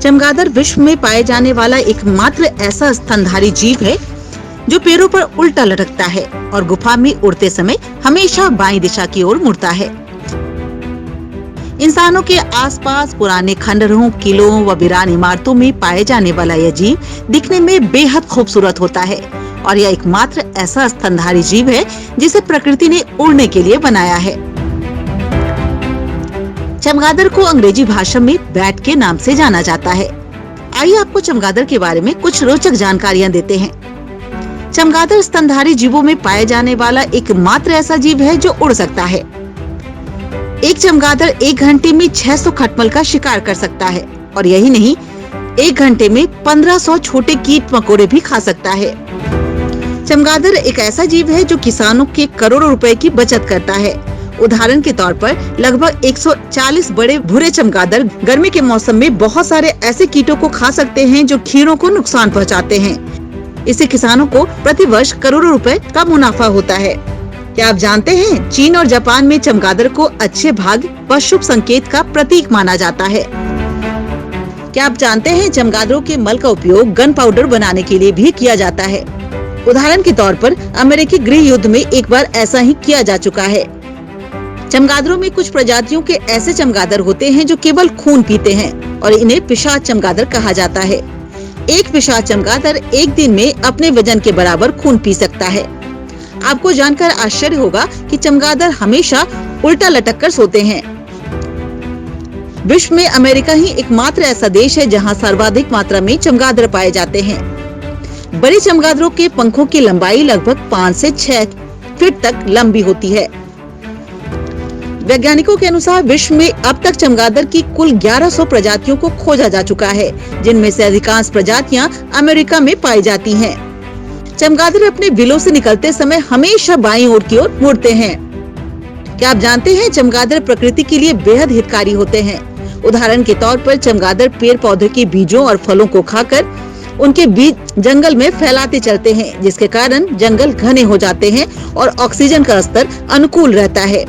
चमगादड़ विश्व में पाए जाने वाला एकमात्र ऐसा स्तनधारी जीव है जो पैरों पर उल्टा लटकता है और गुफा में उड़ते समय हमेशा बाईं दिशा की ओर मुड़ता है। इंसानों के आसपास पुराने खंडहरों, किलों व वीरान इमारतों में पाए जाने वाला यह जीव दिखने में बेहद खूबसूरत होता है और यह एकमात्र ऐसा स्तनधारी जीव है जिसे प्रकृति ने उड़ने के लिए बनाया है। चमगादड़ को अंग्रेजी भाषा में बैट के नाम से जाना जाता है। आइए आपको चमगादड़ के बारे में कुछ रोचक जानकारियां देते हैं। चमगादड़ स्तनधारी जीवों में पाए जाने वाला एकमात्र ऐसा जीव है जो उड़ सकता है। एक चमगादड़ 1 घंटे में 600 खटमल का शिकार कर सकता है और यही नहीं, 1 घंटे में 1500 छोटे कीट मकोड़े भी खा सकता है। चमगादड़ एक ऐसा जीव है जो किसानों के करोड़ों रुपए की बचत करता है। उदाहरण के तौर पर लगभग 140 बड़े भूरे चमगादड़ गर्मी के मौसम में बहुत सारे ऐसे कीटों को खा सकते हैं जो खीरों को नुकसान पहुंचाते हैं। इससे किसानों को प्रति वर्ष करोड़ों रुपए का मुनाफा होता है। क्या आप जानते हैं, चीन और जापान में चमगादड़ को अच्छे भाग्य व शुभ संकेत का प्रतीक माना जाता है। क्या आप जानते हैं, चमगादड़ों के मल का उपयोग गन पाउडर बनाने के लिए भी किया जाता है। उदाहरण के तौर पर अमेरिकी गृह युद्ध में एक बार ऐसा ही किया जा चुका है। चमगादड़ों में कुछ प्रजातियों के ऐसे चमगादड़ होते हैं जो केवल खून पीते हैं और इन्हें पिशाच चमगादड़ कहा जाता है। एक पिशाच चमगादड़ एक दिन में अपने वजन के बराबर खून पी सकता है। आपको जानकर आश्चर्य होगा कि चमगादड़ हमेशा उल्टा लटक कर सोते हैं। विश्व में अमेरिका ही एकमात्र ऐसा देश है जहां सर्वाधिक मात्रा में चमगादड़ पाए जाते हैं। बड़े चमगादड़ों के पंखों की लंबाई लगभग 5 से 6 फीट तक लंबी होती है। वैज्ञानिकों के अनुसार विश्व में अब तक चमगादड़ की कुल 1100 प्रजातियों को खोजा जा चुका है, जिनमें से अधिकांश प्रजातियां अमेरिका में पाई जाती हैं। चमगादड़ अपने बिलों से निकलते समय हमेशा बाईं ओर की ओर मुड़ते हैं। क्या आप जानते हैं, चमगादड़ प्रकृति के लिए बेहद हितकारी होते हैं। उदाहरण के तौर पर चमगादड़ पेड़ पौधे के बीजों और फलों को खाकर उनके बीज जंगल में फैलाते चलते हैं, जिसके कारण जंगल घने हो जाते हैं और ऑक्सीजन का स्तर अनुकूल रहता है।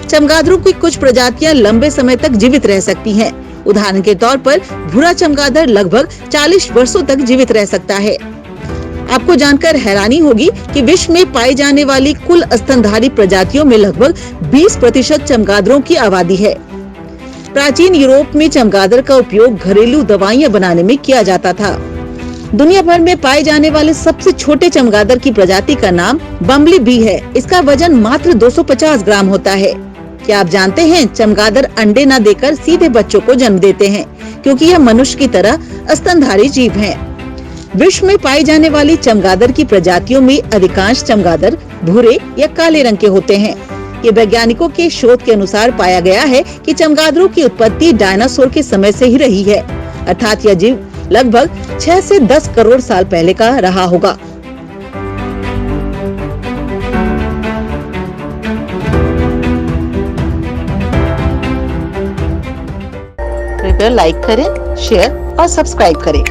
चमगादड़ों की कुछ प्रजातियां लंबे समय तक जीवित रह सकती हैं। उदाहरण के तौर पर भूरा चमगादड़ लगभग 40 वर्षों तक जीवित रह सकता है। आपको जानकर हैरानी होगी कि विश्व में पाई जाने वाली कुल स्तनधारी प्रजातियों में लगभग 20% चमगादड़ों की आबादी है। प्राचीन यूरोप में चमगादड़ का उपयोग घरेलू दवाइयां बनाने में किया जाता था। दुनिया भर में पाए जाने वाले सबसे छोटे चमगादड़ की प्रजाति का नाम बम्बली बी है। इसका वजन मात्र 250 ग्राम होता है। क्या आप जानते हैं, चमगादड़ अंडे न देकर सीधे बच्चों को जन्म देते हैं, क्योंकि यह मनुष्य की तरह स्तनधारी जीव हैं। विश्व में पाई जाने वाली चमगादड़ की प्रजातियों में अधिकांश चमगादड़ भूरे या काले रंग के होते हैं। ये वैज्ञानिकों के शोध के अनुसार पाया गया है कि चमगादड़ों की उत्पत्ति डायनासोर के समय से ही रही है, अर्थात यह जीव लगभग 6 से 10 करोड़ साल पहले का रहा होगा। कृपया लाइक करें, शेयर और सब्सक्राइब करें।